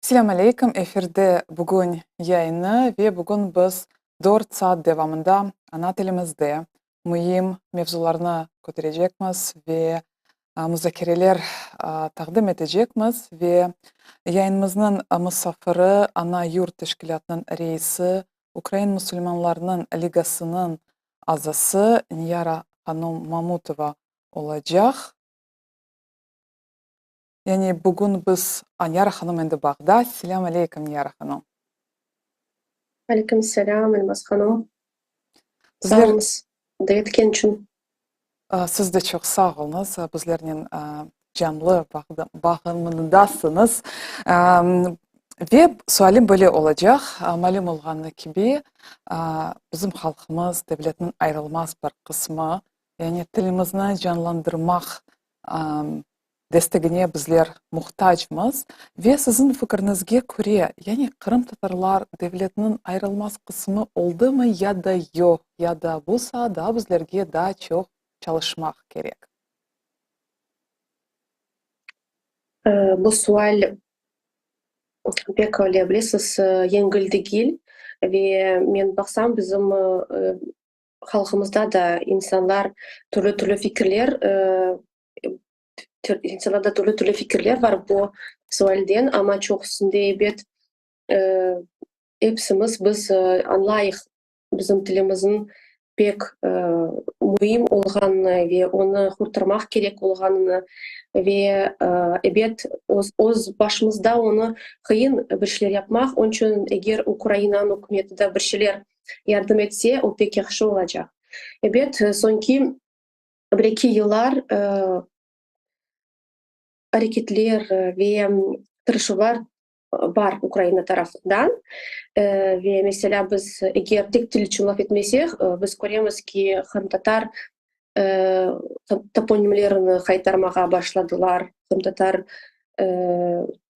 Selam aleyküm. Efirde bugün yayını ve bugün biz 4 saat devamında ana tilimizde mühim mevzularını götürecekmiz ve müzakereler takdim edecekmiz ve yayınımızın misafiri ana yurt teşkilatının reisi Ukrayna Müslümanlarının Ligası'nın azası Niyara Hanım Mamutova olacak. Yani bugün biz Niyara Hanım endi bağda. Selam aleyküm Niyara Hanım. Aleykümselam Elmas Hanım. Sağ Bizler olunuz. Davet için. siz de çok sağ olunuz. Bizlerin canlı bağımındasınız. Ve sualim böyle olacak. Malum olğanı gibi bizim halkımız devletin ayrılmaz bir kısmı. Yani tilimizni canlandırmak destegine bizler muhtaçmız. Ve sizin fikrinizge göre yani Kırım Tatarlar devletinin ayrılmaz kısmı oldu mu ya da yok ya da bulsa da bizlerge daha çok çalışmak gerek. Bu sual pek öyle bilesiz yengil değil ve men baksam bizim halkımızda da türlü fikirler insanlarda türlü fikirler var bu sualden ama çok sünde hepsimiz biz anlayıq bizim tilimizin pek mühim olğanını ve onu kurtarmak gerek olğanını ve ebet öz başımızda onu kıyın bir şeyler yapmak. Onun için eğer Ukrayna'nın hükümeti de bir şeyler yardım etse o pek yaxşı olacak. Evet, sonki bir iki yıllar hareketler ve tırışılar var Ukrayna tarafından. Ve mesela biz eğer tek dil için laf etmesek, biz görüyoruz ki Kırım Tatar toponimlerini kaytarmaya başladılar. Kırım Tatar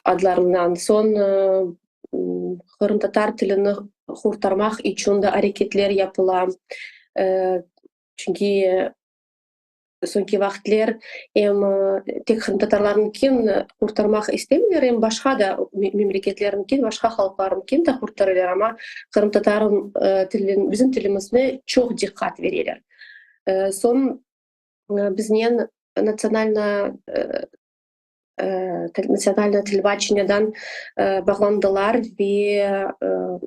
adlarından son Kırım Tatar tilini kurtarmak için de hareketler yapılan. Çünkü sonki vaxtlar hem tek Kırım Tatarlarınkin kurtarmak istemiyorlar hem başka da memleketlerinkin, başka halklarınkin de kurtarırlar ama Kırım Tatarın bizim tilimize çok dikkat verirler. Son bizden nasyonalna televizyondan bağlandılar ve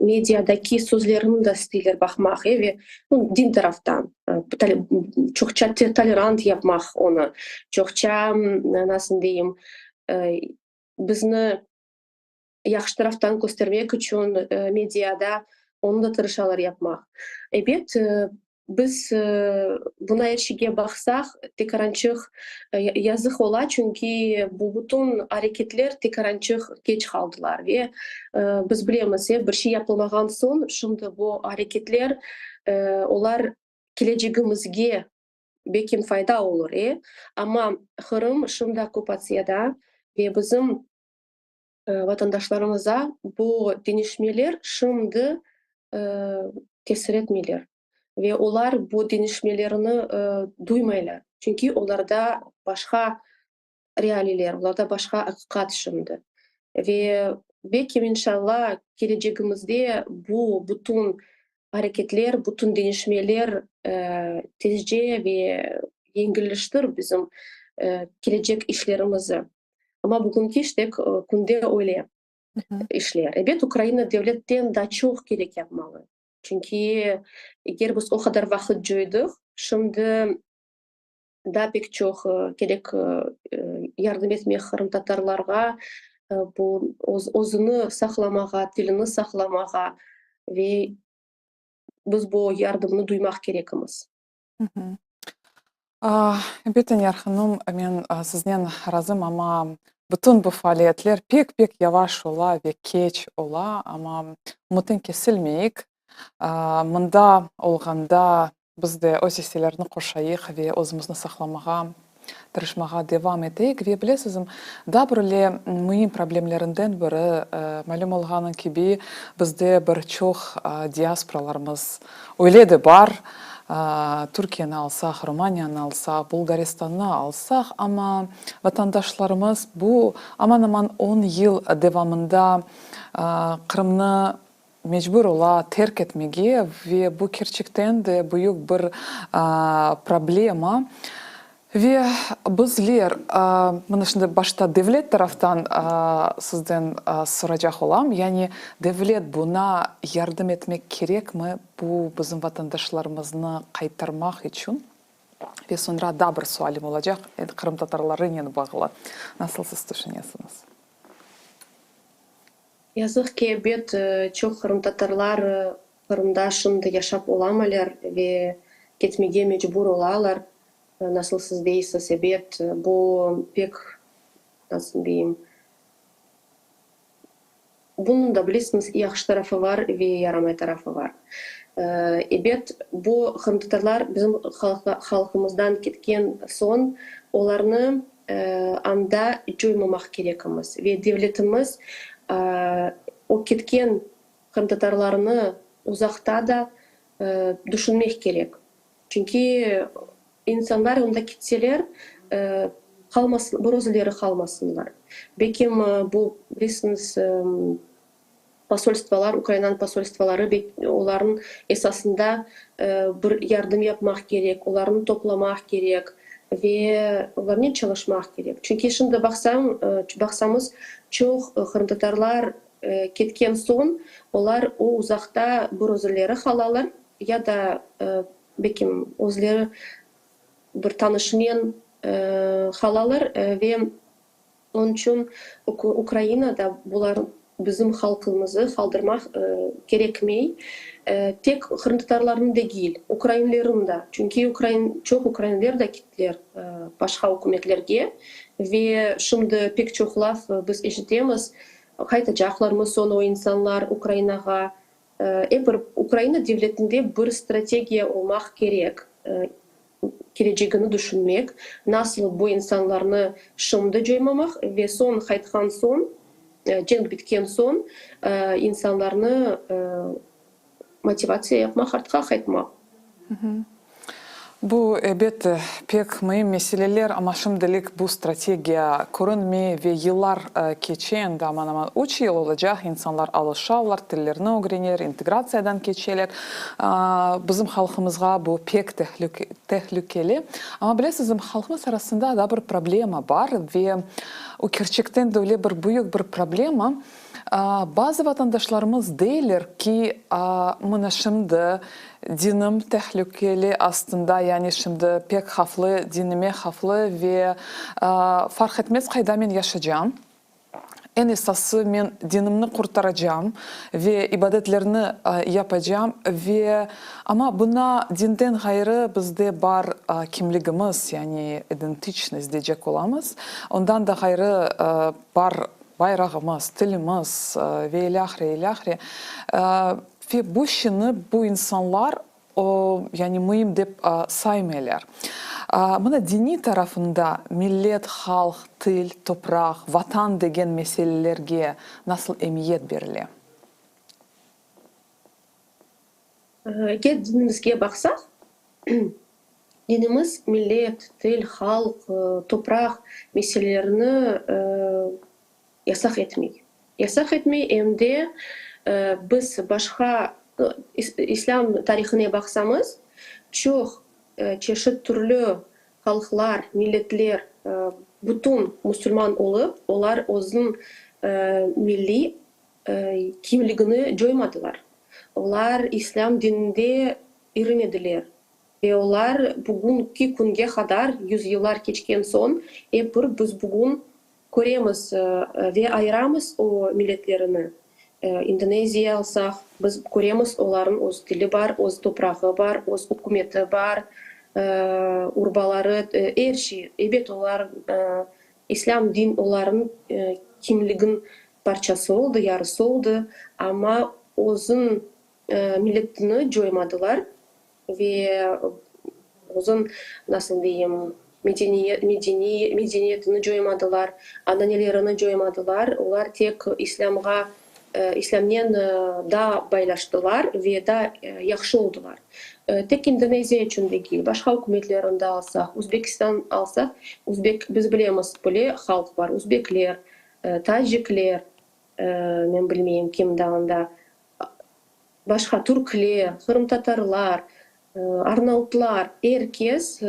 medyadaki sözlerini de istiyorlar bakmak ve din taraftan çokça tolerant yapmak onu, çokça nasıl diyeyim bizni yaxşı taraftan göstermek için medyada onu da tırışalar yapmak. Evet, biz buna her şeye baksak tekarançık yazık ola çünkü bu bütün hareketler tekarançık geç kaldılar ve biz bilemiz bir şey yapılmadan son şimdi bu hareketler olar geleceğimizge bekim fayda olur ama Kırım şimdi okupasyada ve bizim vatandaşlarımıza bu değişmeler şimdi tesir etmiyorlar. Ve onlar bu değişmelerini duymaylar. Çünkü onlarda başka realiler, onlarda başka hakikat şimdi. Ve belki inşallah geleceğimizde bu bütün hareketler, bütün değişmeler tezce ve yengilleştir bizim gelecek işlerimizi. Ama bugünkü işte kunde öyle işler. Evet, Ukrayna devletten daha çok gerek yapmalı. Çünkü eğer biz o kadar vakit joyduk, şimdi daha pek çok gerek yardım etmeye Kırım Tatarlarga, bu özünü saklamağa, dilini saklamağa ve biz bu yardımını duymak gerekimiz. Bütün Yarhanım, men sizden razım ama bütün bu faaliyetler pek yavaş ola ve geç ola ama umutun kesilmeyik. Mında olganda biz de öz hisselerini koşayıq ve özümüzni saklamağa, tırışmağa devam edeyik ve bilesizim, da böyle mühim problemlerinden biri malum olğanın gibi bizde bir çok diasporalarımız öyle de var. Түркияны алсақ, Руманияны алсақ, Bulgaristan'ı алсақ, ama vatandaşlarımız bu aman aman 10 yıl devamında Kırım'ı mecbur ola terk etmege ve bu gerçekten de büyük bir problema. Ve bizler, mana şimdi başta devlet taraftan sizden soracak olam, yani devlet buna yardım etmek gerek mi? Bu bizim vatandaşlarımızı kaytarmak için. Ve sonra daha bir sualim olacak, Kırım Tatarlarıyla bağlı. Nasıl siz düşünüyorsunuz? Yazık ki bet çok Kırım Tatarlar Kırım'da şimdi yaşap olamalar ve gitmeye mecbur olalar. Nasıl siz değilsiniz bet bu pek nasıl diyeyim bunun da bilirsiniz yaxşı tarafı var ve yaramay tarafı var. Evet bu Kırım Tatarlar bizim halkımızdan gitken son onlarını anda joymamak gerekimiz ve devletimiz o gitken Kırım Tatarlarını uzakta da düşünmek gerek. Çünkü insanlar onda gitseler kalmasın, bu rozları kalmasınlar. Belki bu bilirsiniz посольстволар, Ukrayna'nın посольстволары onların esasında bir yardım yapmak gerek, onların toplamak gerek ve onların çalışmak gerek. Çünkü şimdi baksamız çok Kırım Tatarlar ketken son onlar o uzakta bu rozları halalar ya da belki özleri bir tanışmayan halalar ve onun için Ukrayna'da bunların bizim halkımızı kaldırmak gerekmeyi tek Kırım Tatarlarının değil, Ukraynalıların da. Çünkü çok Ukraynalılar da gittiler başka hükümetlerge ve şimdi pek çok laf biz işitemiz. Kaytacaklar mı son o insanlar Ukrayna'ya? Ukrayna devletinde bir strateji olmak gerek. Geleceğini düşünmek, nasıl bu insanlarını şimdi joymamak ve son kaytkan son cenk bitken son insanlarını motivasiya yapmak, artık kaytmak. Bu elbette pek mühim meseleler ama şimdilik bu stratejiya görünmüyor ve yıllar geçen de aman aman 3 yıl olacak insanlar alışarlar, tillerini öğrenir, integrasya'dan geçerler. Bizim halkımızga bu pek tehlikeli. Ama bilesiniz bizim halkımız arasında da bir problema var ve o gerçekten de öyle bir büyük bir problema. Bazı vatandaşlarımız değiller ki bana şimdi dinim tehlikeli aslında yani şimdi pek haflı, dinime haflı ve fark etmez kayda ben yaşayacağım. En esası ben dinimni kurtaracağım ve ibadetlerini yapacağım ve ama buna dinden gayrı bizde var kimliğimiz yani identiçniz diyecek olamaz. Ondan da gayrı var bayrağımız, tilimiz ve ilahre. Ve bu işini bu insanlar yani mühim deyip saymıyorlar. Buna dini tarafında millet, halk, til, toprak, vatan degen meselelerge nasıl emniyet verilir? Dinimizge baksak, dinimiz millet, til, halk, toprak meselelerini yasak etmiyor. Yasak etmiyor hem de biz başka İslam tarihine baksamız çok çeşit türlü halklar, milletler bütün Müslüman olup onlar özün milli kimliğini joymadılar. Onlar İslam dininde öğrendiler. Ve onlar bugünkü günge kadar 100 yıllar geçken son hep biz bugün göremiz ve ayıramız o milletlerini. Endonezya alsak biz göremiz onların öz dili var, öz toprağı var, öz hükümeti var, urbaları, her şey. Evet onlar İslam din onların kimliğin parçası oldu, yarısı oldu ama özün milletini joymadılar ve özün nasıl diyeyim medeniyetini joymadılar, ananelerini joymadılar. Onlar tek İslam'a исламнен да байлаштылар ve да яхшы oldular. Тек Индонезия үчүн değil, башка өкмөтлөрүндө алсак, Өзбекстан алсак, Өзбек биз билебиз, бүле халк бар, өзбеклер, таджиклер, мен билмейм ким дагында, башка түрклер, кырым татарлар, арнаутлар, эркес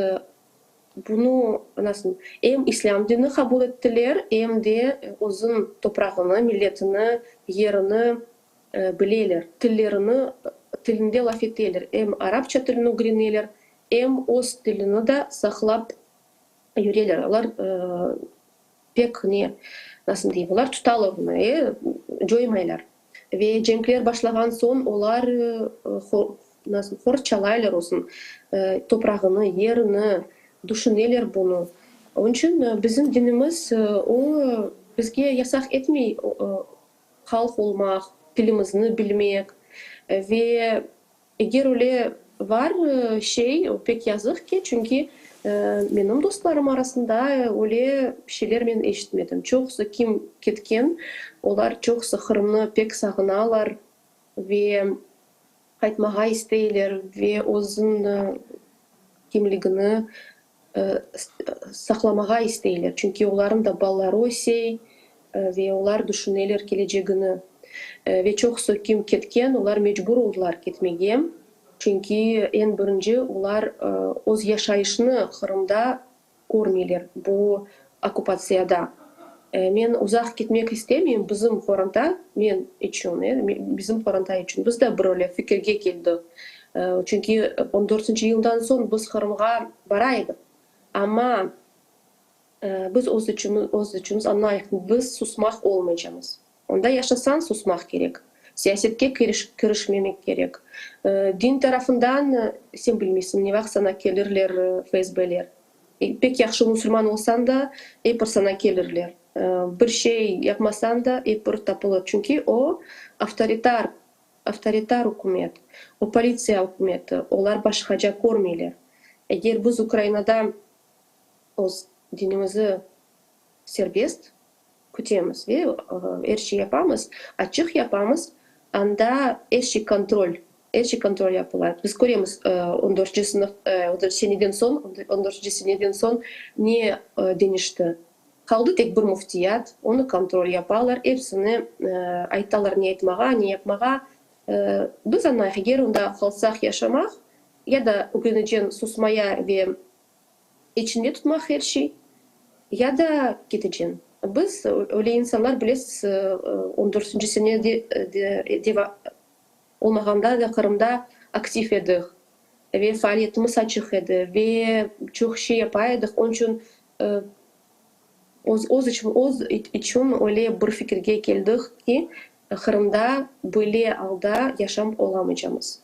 bunu nasıl hem İslam dinini kabul ettiler hem de uzun toprağını, milletini, yerini bilirler. Tilinde laf ettiler. Hem Arapça tilini öğrenirler, hem öz tilini de saklap yürürler. Onlar pek ne nasıl diyeyim? Onlar tutalı bunu, joymaylar. Ve cenkler başlagan son onlar nasıl hor çalaylar olsun toprağını, yerini düşüneler bunu. Onun için bizim dinimiz o bizge yasak etmey halk olmak, dilimizni bilmek ve eğer öyle var şey pek yazık ki çünkü benim dostlarım arasında öyle şeyler ben eşitmedim. Çoksa kim ketken, onlar çoksa Kırım'ı pek sağınalar ve kaytmağa isteyler ve özün kimligini saklamağa isteyler. Çünkü onların da balları ösey ve onlar düşüneler geleceğini. Ve çoksa kim ketken, onlar mecbur oldular ketmege. Çünkü en birinci onlar öz yaşayışını Kırım'da görmeyler bu okupasyada. Men uzak gitmek istemeyim bizim Хорanta, men için, bizim Хорanta için. Biz de böyle fikirge geldik. Çünkü 14. yıldan son biz Kırım'a baraydık. Ama biz öz içimiz anlayık, biz susmak olmayacağız. Onda yaşasan susmak gerek. Siyasetke kirişmemek gerek. Din tarafından sen bilmiyorsun, ne vakit sana gelirler FSB'ler. Pek yaxşı Müslüman olsan da epir sana gelirler. Bir şey yapmasan da epir tapılır. Çünkü o avtoritar hükümet, o politsiya hükümeti, onlar başkaca görmeyler. Eğer biz Ukrayna'da öz dinimizi serbest kütemiz ve her şey yapamız, açık yapamız, anda her şey kontrol yapılır. Biz görüyoruz 14. seneden son ne denişti? Kaldı tek bir muftiyat, onu kontrol yaparlar, hepsini aytalar ne etmağa, ne yapmağa. Biz anlayıq, eğer onda kalsak yaşamak ya da öğreneceğin susmaya ve içinde tutmak her şey ya da gideceğin. Biz öyle insanlar bilesiz 14. senede olmağında da Kırım'da aktif edik ve faaliyetimiz açık edi ve çok şey yapaydık. Onun için öz için öyle bir fikirge geldik ki Kırım'da böyle alda yaşam olamayacağımız.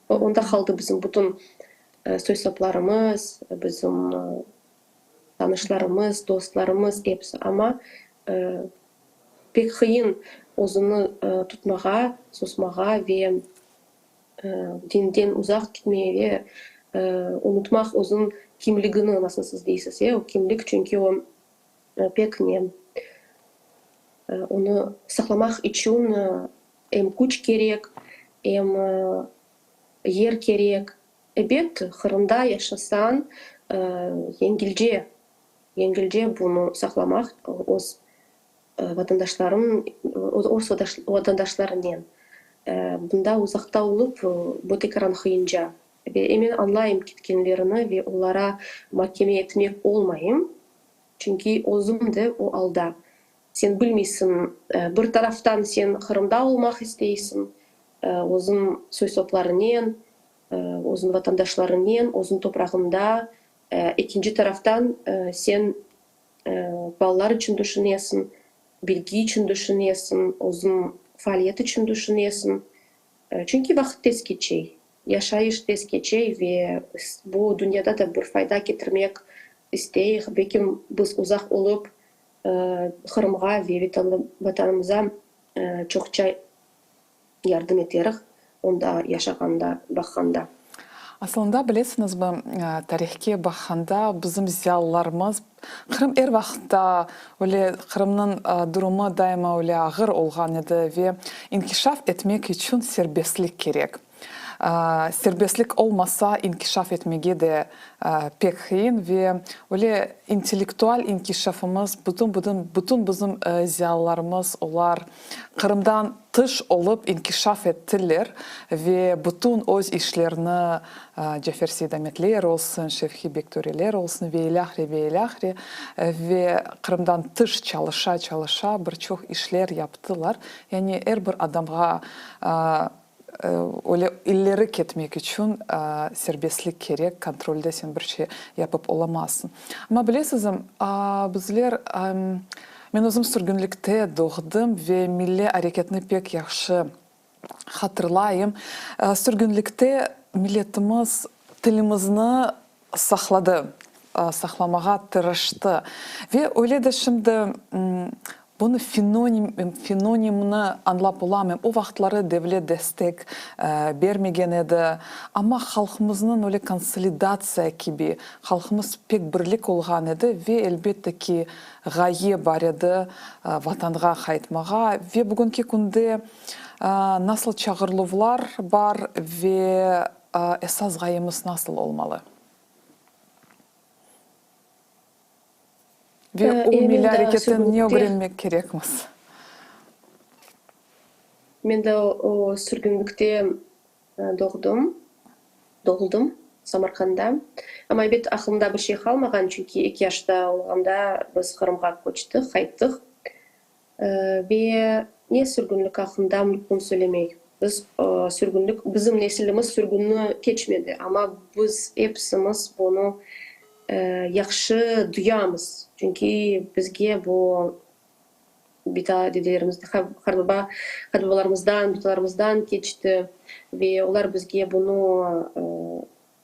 Onda kaldı bizim bütün soysaplarımız, bizim tanışlarımız, dostlarımız hepsi. Ama pek kıyın özünü tutmağa, susmağa ve dinden uzak gitmeye ve unutmak özün kimligini nasıl siz deysiniz. O kimlik çünkü o pek ne onu saklamak için hem güç gerek, hem yer gerek. Evet, Kırım'da yaşasan yengilce bunu saklamak öz vatandaşlarının bunda uzakta olup bu tekrar kıyınca ve emin anlayayım gitkenlerini ve onlara mahkeme etmek olmayayım. Çünkü özüm de o alda. Sen bilmiyorsun, bir taraftan sen Kırım'da olmak isteysin, özün soysoplarının, özün vatandaşlarının, özün toprağında. İkinci taraftan sen ballar için düşünüyorsun, bilgi için düşünüyorsun, özün faaliyet için düşünüyorsun. Çünkü vakit tez geçiyor, yaşayış tez geçiyor ve bu dünyada da bir fayda getirmek isteyiz. Belki biz uzak olup Kırım'a ve vatanımıza çokça yardım ederiz, onda yaşaganda, bakanda. Aslında білесіңізбі, тарихке баққанда біздің зиялыларымыз Қырым әр вақытта Қырымның дұрымы дайыма ағыр олған еді ве инкишаф етмек үшін сербестлік керек. Сербестлік олмаса инкишаф етмеге де пек қиын ве интеллектуал инкишафымыз бүтін біздің зиялыларымыз олар Қырымдан тыш олып инкишаф еттілер ве бүтін өз ішлеріні Джафер Сейдаметлер олсын, Шевхи Бектөрелер олсын, вейлахри ве Қырымдан тыш чалыша бір чоқ ішлер яптылар. Яғни әрбір адамға иллері кетмек үшін сербестлік керек, контрольде сен бірше япып оламасын. Ама білесізім, біздер мен өзім сүргінлікте доғдым ве милли әрекетіні пек яқшы хатырлайым. Сүргінлікте милletimiz тілімізні сақлады, сақламаға тырышты. Ve öyle de şimdi bunu fenoнимini anlap olamam. O vaxtları devlet destek vermegen edi. Ama halkımızın öyle konsolidasiya gibi, halkımız pek birlik olgan edi ve elbette ki gaye бар еді vatanға қайтмаға. Ve bugünkü günde nasıl çağırılıvlar бар ve esas gayemiz nasıl olmalı? Ve o milli hareketten ne öğrenmek gerekmez? Men de o sürgünlükte doğuldum Samarkanda. Ama evet aklımda bir şey kalmagan çünkü 2 yaşta olganda biz Kırım'a koçtuk, kayttık. Ve ne sürgünlük aklımda bunu söylemek. Bizim neslimiz sürgünlüğü geçmedi ama biz hepsimiz bunu yaxşı duyamız. Çünkü bizge bu bita dedelerimizden, bitalarımızdan geçti ve onlar bizge bunu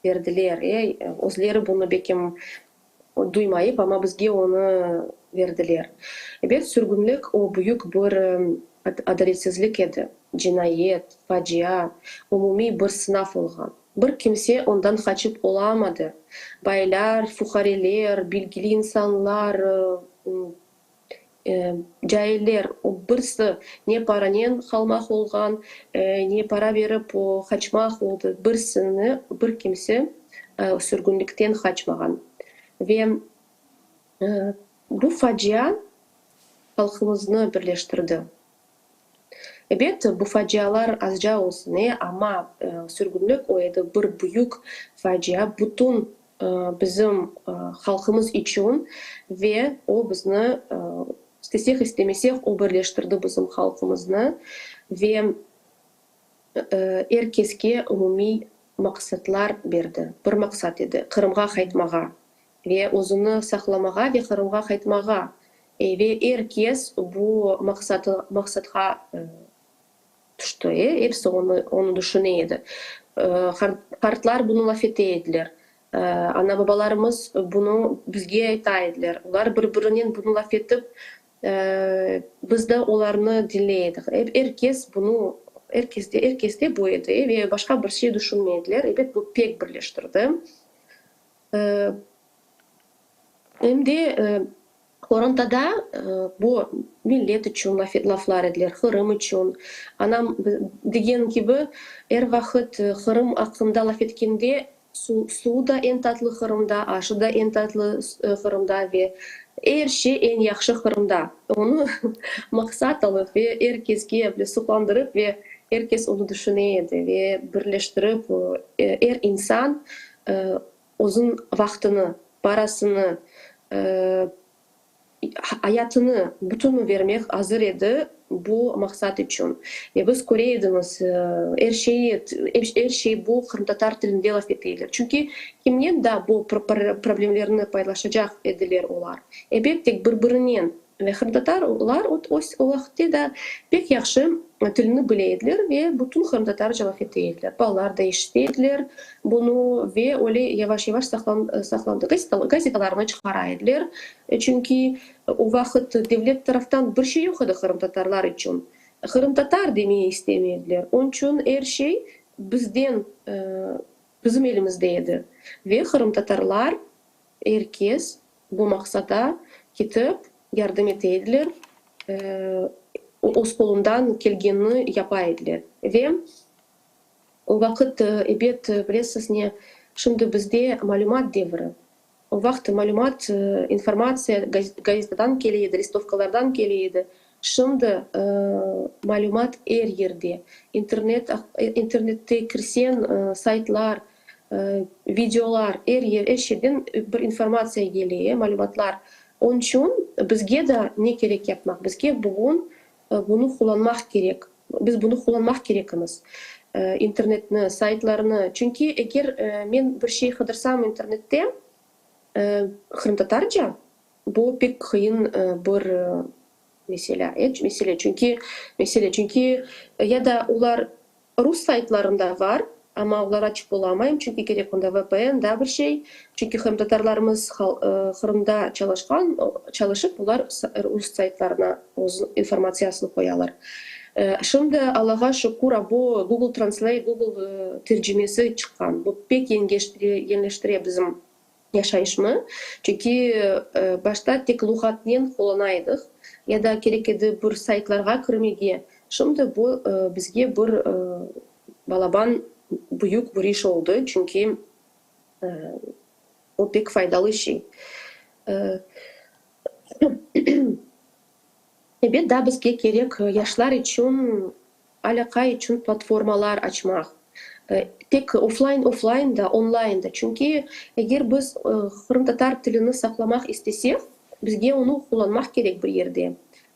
verdiler. Özleri bunu bekim duymayıp ama bizge onu verdiler. Evet, sürgünlük o büyük bir adaletsizlik edi. Cinayet, facia, umumi bir sınav olgan. Bir kimse ondan kaçıp olamadı. Baylar, fuhariler, bilgili insanlar, cahiller, o birisi ne paranen kalmak olgan, ne para verip kaçmak oldu. Bir kimse sürgünlükten kaçmagan. Ve bu facia halkımızı birleştirdi. Evet, bu facialar azca olsun ama sürgünlük oydu bir büyük facia bütün bizim halkımız için ve o bizni istesek istemesek o birleştirdi bizim halkımızı ve herkeske umumi maksatlar verdi. Bir maksat edi, Kırım'a kaytmağa ve özünü saklamağa ve Kırım'a kaytmağa ve herkes bu maksatga düştü. Hepsi onu düşünüyordu. Kartlar bunu laf ettiler. Ana babalarımız bunu bizge aytaydılar. Ular birbirinden bunu laf etip biz de onlarını dinleydik. Herkes de bu edi ve başka bir şey düşünmediler. Evet, bu pek birleştirdi. Hem de Oranda bu millet için laflar edilir, Kırım için. Anam degen gibi her vakit Kırım hakkında laf etkende su da en tatlı Kırım'da, aşı da en tatlı Kırım'da ve her şey en yaxşı Kırım'da. Onu maksat alıp ve herkeske sulandırıp ve herkes onu düşünüyordu ve birleştirip her insan uzun vaktini, parasını, hayatını bütünü vermek hazır edi bu maksat için. Ve biz Kore'ydiniz her şey bu Kırım Tatar tilinde laf edilir. Çünkü kimden de bu problemlerini paylaşacak ediler olar. Evet, tek birbirinden ve Kırım Tatarlar o vakitte de pek yaxşı tilini bileydiler ve bütün Kırım Tatarca laf ediler. Bağlar da işitediler bunu ve öyle yavaş yavaş saklandı. Gazetalarına çıkaraydılar. Çünkü o vakit devlet taraftan bir şey yok idi Kırım Tatarlar için. Kırım Tatar demeyi istemediler. Onun için her şey bizden bizim elimizde ve Kırım Tatarlar herkes bu maksada gidip yardım ettiler, öz kolundan gelgenini yapaydılar. Ve o vakit ebet bilesiz ne, şimdi bizde malumat devri. O vakit malumat, informasiya gazetadan geliydi, listovkalardan geliydi. Şimdi malumat her yerde. İnternette kirsen saytlar, videolar, her yerden bir informasiya geliyor, malumatlar. Onun için bizge de ne gerek yapmak? Bizge bugün bunu kullanmak gerek. Biz bunu kullanmak gerekimiz. İnternetni, saytlarını. Çünkü eğer men bir şey kıdırsam internette, Kırım Tatarca, bu pek kıyın bir mesele. Çünkü ya da ular Rus saytlarında var ama ular açıp bulamayım çünkü gerek onda VPN da bir şey. Çünkü Kırım Tatarlarımız Kırım'da çalışıp ular Rus saytlarına informasyasını koyarlar. Şimdi Allah'a şükür bu Google Translate, Google tercümesi çıkan. Bu pek yenileştiriyor bizim yaşayışımı. Çünkü başta tek lügatnen kullanaydık ya da gerekli bir saytlarga kirmege. Şimdi bu bizge bir balaban büyük bir iş oldu. Çünkü o pek faydalı şey. Evet, da bizge gerek yaşlar için, alaka için platformalar açmak. Tek offline da online da. Çünkü eğer biz Kırım Tatar tilini saklamak istesek, bizge onu kullanmak gerek bir yerde.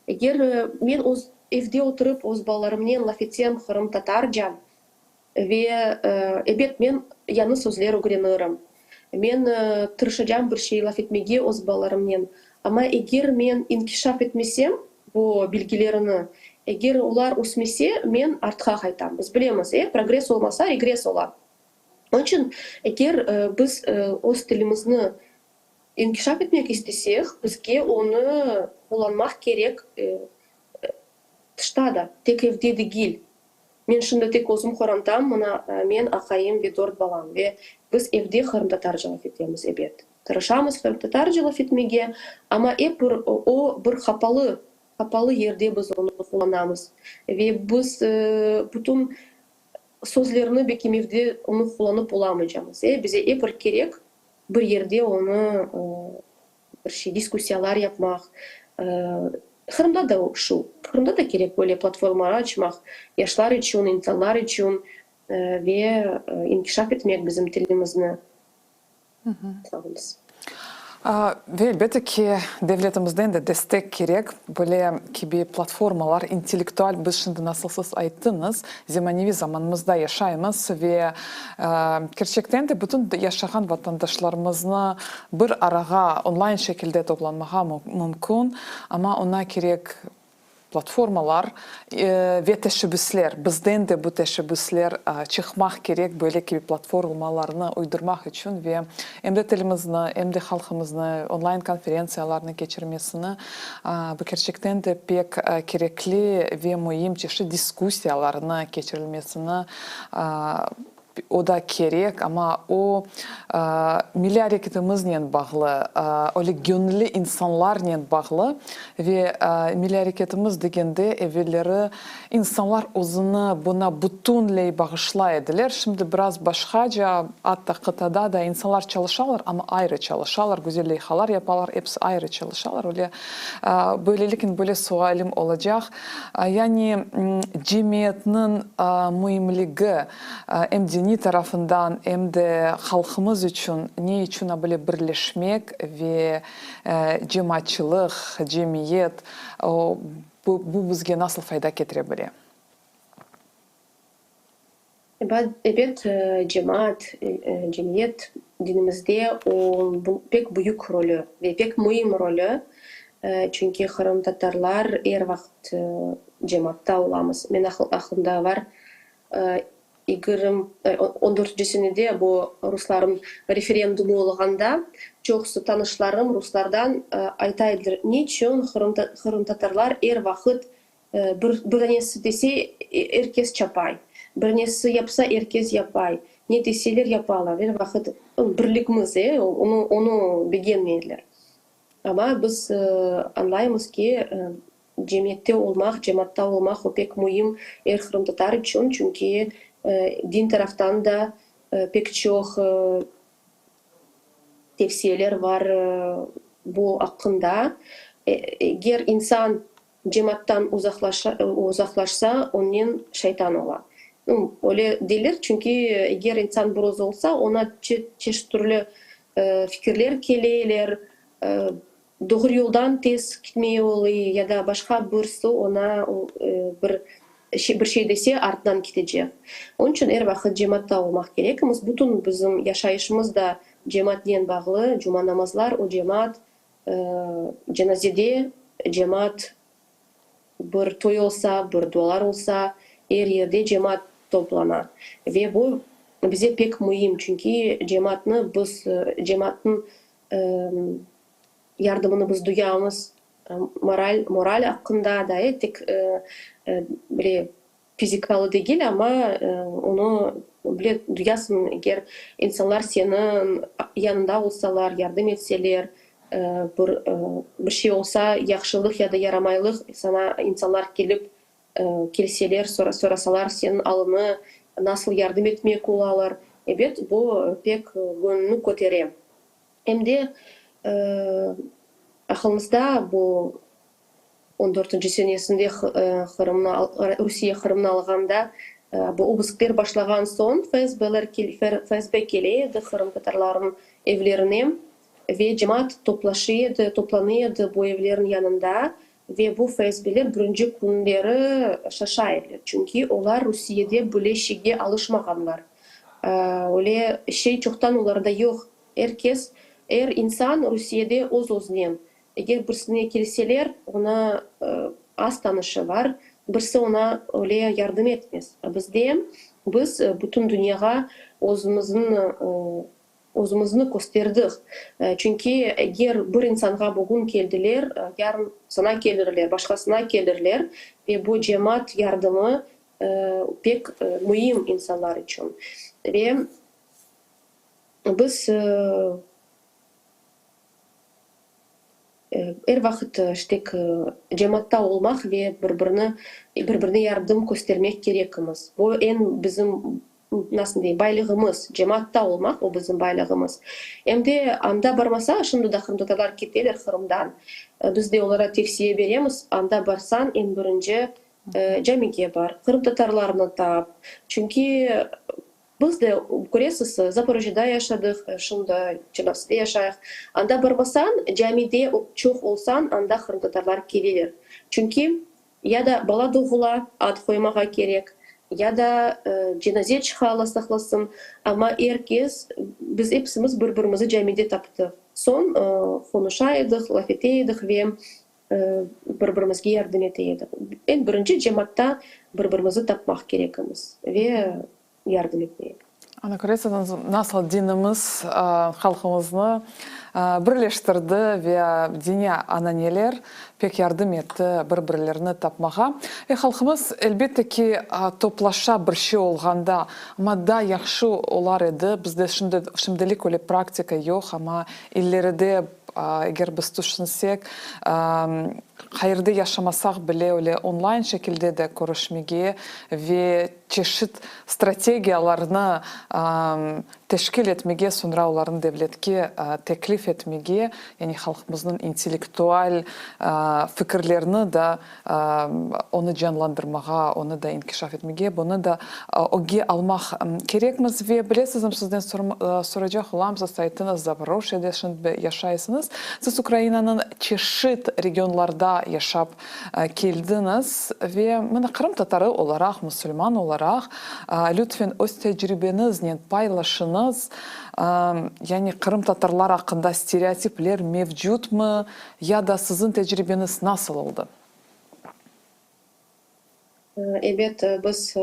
Eğer men evde oturup öz balalarımnen laf etsem Kırım Tatarca ve evet men yanı sözler öğrenirim. Men tırışacağım bir şey laf etmege öz balalarımnen. Ama eğer men inkişaf etmesem bu bilgilerini, eğer ular ösmese, men artqa qaytam. Biz bilemiz, progress olmasa regress olar. Onun için eğer biz öz tilimizni inkişaf etmek istesek, bizge onu kullanmak gerek tışta da, tek evde değil. Men şimdi tek özüm korantam, men akayım ve 4 balam ve biz evde Kırım Tatarca laf etemiz ebet. Tırışamız Kırım Tatarca laf etmege, ama o bir kapalı yerde biz onu kullanamız. Ve biz bütün sözlerini bekim evde onu kullanıp olamayacağız. Bize bir gerek bir yerde onu bir şey diskussiyalar yapmak. Kırım'da da şu. Kırım'da da gerek böyle platformalar açmak. Yaşlar için, insanlar için ve inkişaf etmek bizim tilimizni. Sağolunuz. Ve elbette ki devletimizden de destek gerek. Böyle gibi platformalar, intelektüel, biz şimdi nasıl siz ayttınız, zemanevi zamanımızda yaşayımız ve gerçekten de bütün yaşayan vatandaşlarımızı bir arağa online şekilde toplanmağa mümkün ama ona gerek platformalar ve teşebbüsler, bizden de bu teşebbüsler çıkmak gerek böyle gibi platformalarını uydurmak için ve hem de tilimizni, hem de halkımızı online konferensiyalarını geçirmesini bu gerçekten de pek gerekli ve mühim çeşitli diskussiyalarını geçirilmesini o da gerek ama o milli hareketimizle bağlı, öyle gönüllü insanlarla bağlı ve milli hareketimiz degende evvelleri insanlar özünü buna bütünley bağışlaydılar. Şimdi biraz başkaca hatta kıtada da insanlar çalışırlar ama ayrı çalışırlar, güzel leyhalar yaparlar, hepsi ayrı çalışırlar. Öyle böylelikle böyle sualim olacak. Yani cemiyetinin mühimliği hem dini tarafından hem de halkımız için ne için böyle birleşmek ve cemaatçılık, cemiyet bu bizge nasıl fayda getirebilir? Evet, cemiyet dinimizde pek büyük rolü ve pek mühim rolü. Çünkü Kırım Tatarlar her vakit cemaatta olamaz. Men aklımda var. 14-sinde bu Rusların referendumu olğanda çoxsu tanışlarım Ruslardan aytaydılar. Niçin Kırım Tatarlar her vakit bir nesi dese herkes çapay. Bir nesi yapsa herkes yapay. не десейлер япалар. Вакыт бирлигimiz, onu bilgenmeydiler. Ama biz anlayımız ki cemiyette olmak, cemaatta olmak o pek mühim Kırımtatar için. Çünkü din taraftan da pek çok tavsiyeler var bu hakkında. Eğer insan cemaattan uzaklaşsa onun şeytan ola. Öyle değildir çünkü eğer insan biraz olsa ona çeşitli türlü fikirler geliyorlar. Doğru yoldan tez gitmeye oluyor ya da başka birisi ona bir şey dese ardından gidecek. Onun için her vakit cemaatta olmak gerek. Bütün bizim yaşayışımızda cemaatla bağlı cuma namazlar, o cemaat cenazede cemaat bir toy olsa, bir dualar olsa her yerde cemaat toplana. Ve bu bize pek mühim çünkü cemaatin yardımını biz duyamız. Moral hakkında da tek böyle fizikalı değil ama onu bile duyasın eğer insanlar senin yanında olsalar, yardım etseler, bir şey olsa yaxşılık ya da yaramaylık sana insanlar gelip kelseler sorasalar senin alını nasıl yardım etmek olalar. Evet bu pek gönlünü kotere. Hem de akılımızda bu 14. senesinde Rusya Kırım'ını alganda bu obısklar başlagan son FSB geleydi Kırım Tatarların evlerine ve cemaat toplanıyordu bu evlerin yanında ve bu FSB'ler birinci günleri şaşaydı. Çünkü onlar Rusya'da böyle şeye alışmaganlar. Öyle şey çoktan onlarda yok. Herkes, her insan Rusya'da öz-özüne. Eğer birisine kelseler ona az tanışı var. Birisi ona öyle yardım etmez. Biz bütün dünyaya özümüzünü gösterdik. Çünkü eğer bir insana bugün geldiler, yarın sana gelirler, başkasına gelirler ve bu cemaat yardımı pek mühim insanlar için. Ve biz her vakit işte cemaatta olmak ve birbirine yardım göstermek gerekimiz. Bu en bizim nasıl diyeyim baylığımız. Cemaatta olmak o bizim baylığımız. Hem de anda barmasa şimdi de Kırımtatarlar gittiler Kırım'dan. Biz de onlara tavsiye veremiz. Anda barsan en birinci camiye bar. Kırımtatarlarını tap. Çünkü biz de göresiz Zaporojye'da yaşadık, şimdi Çernovt'ta yaşayıq. Anda barmasan, camide çok olsan, anda Kırımtatarlar gelirler. Çünkü ya da bala doğula ad koymağa gerek, ya da cenaze çıkala saklasın. Ama herkes, biz hepsimiz birbirimizi camide taptık. Son konuşaydık, laf eteydik ve birbirimizge yardım eteydik. En birinci cemaatta birbirimizi tapmak gerekimiz ve yardım etmeye. Ana görесiniz, nasıl dinimiz halkımızı birleştirdi ve dini ananeler pek yardım etti birbirlerini tapmağa. Ve halkımız elbette ki toplaşa bir şey olganda ama da yaxşı olar idi. Bizde şimdilik öyle praktika yok ama ileride eğer biz düşünsek hayırda yaşamasak bile öyle online şekilde de görüşmeye ve çeşit strategiyalarını teşkil etmeye, sonra onların devletke teklif etmeye, yani halkımızın intellektual fikirlerini de onu canlandırmaya, onu da inkişaf etmeye, bunu da oge almak gerekmez ve bilesizim sizden soracak olam, siz saytınız Zaporojye'de şimdi yaşayısınız. Siz Ukrayna'nın çeşit regionlarda yaşap geldiniz ve Kırım Tatarı olarak, Müslüman olarak lütfen öz tecrübenizle paylaşınız. Yani Kırım Tatarlar hakkında stereotipler mevcut mu ya da sizin tecrübeniz nasıl oldu? Evet, biz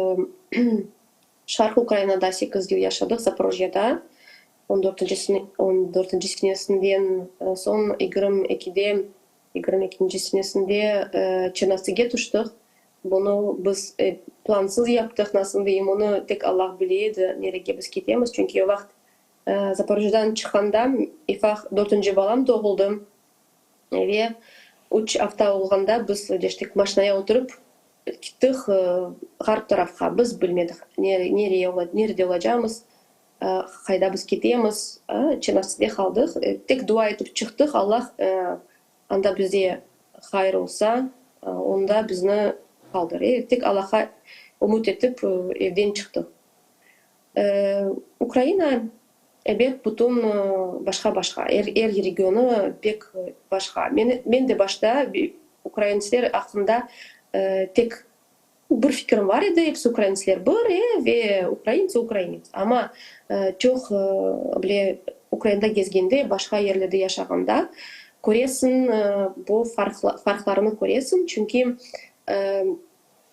Şarkı Ukrayna'da 8 yıl yaşadık, Zaporojye'da. 14. senesinden son 22'de 22. senesinde Çernovt'ta düştük. Bunu biz plansız yaptık, nasıl diyeyim, onu tek Allah bileydi nereye biz ketemiz. Çünkü o vakt Zaporojye'den çıkanda ifak 4. balam doğuldum. Ve 3 hafta olganda biz deştik maşinaya oturup gittik garip tarafka. Biz bilmedik nerede olacağımız, kayda biz ketemiz. Çenasıda kaldık. Tek dua edip çıktık. Allah anda bize hayır olsa, onda bizni kaldırır. Tek Allah'a umut etip evden çıktık. Ukrayna evet bütün başka er regionu pek başka. Men de başta Ukraynalılar hakkında tek bir fikrim var idi. Hepsi Ukraynalılar bir ve Ukraynalı. Ama çok bile Ukrayna'da gezgende, başka yerlerde yaşaganda koresin bu farklarını koresin. Çünkü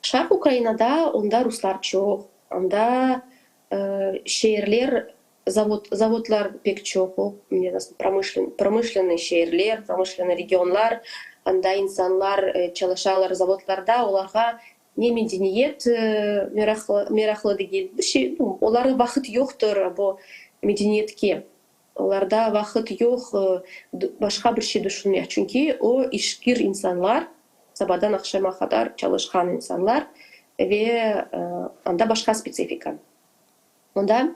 Şark Ukrayna'da onda Ruslar çok, onda şehirler, zavodlar pek çok, pромышленный şehirler, pромышленный regionlar, onda insanlar çalışarlar zavodlarda, olarga ne medeniyet meraklı değil. Bir şey, onlarda vakit yoktur bu medeniyetke. Onlarda vakit yok başka bir şey düşünmeye. Çünkü o işkir insanlar, sabahdan akşama kadar çalışkan insanlar ve anda başka spesifika. Onda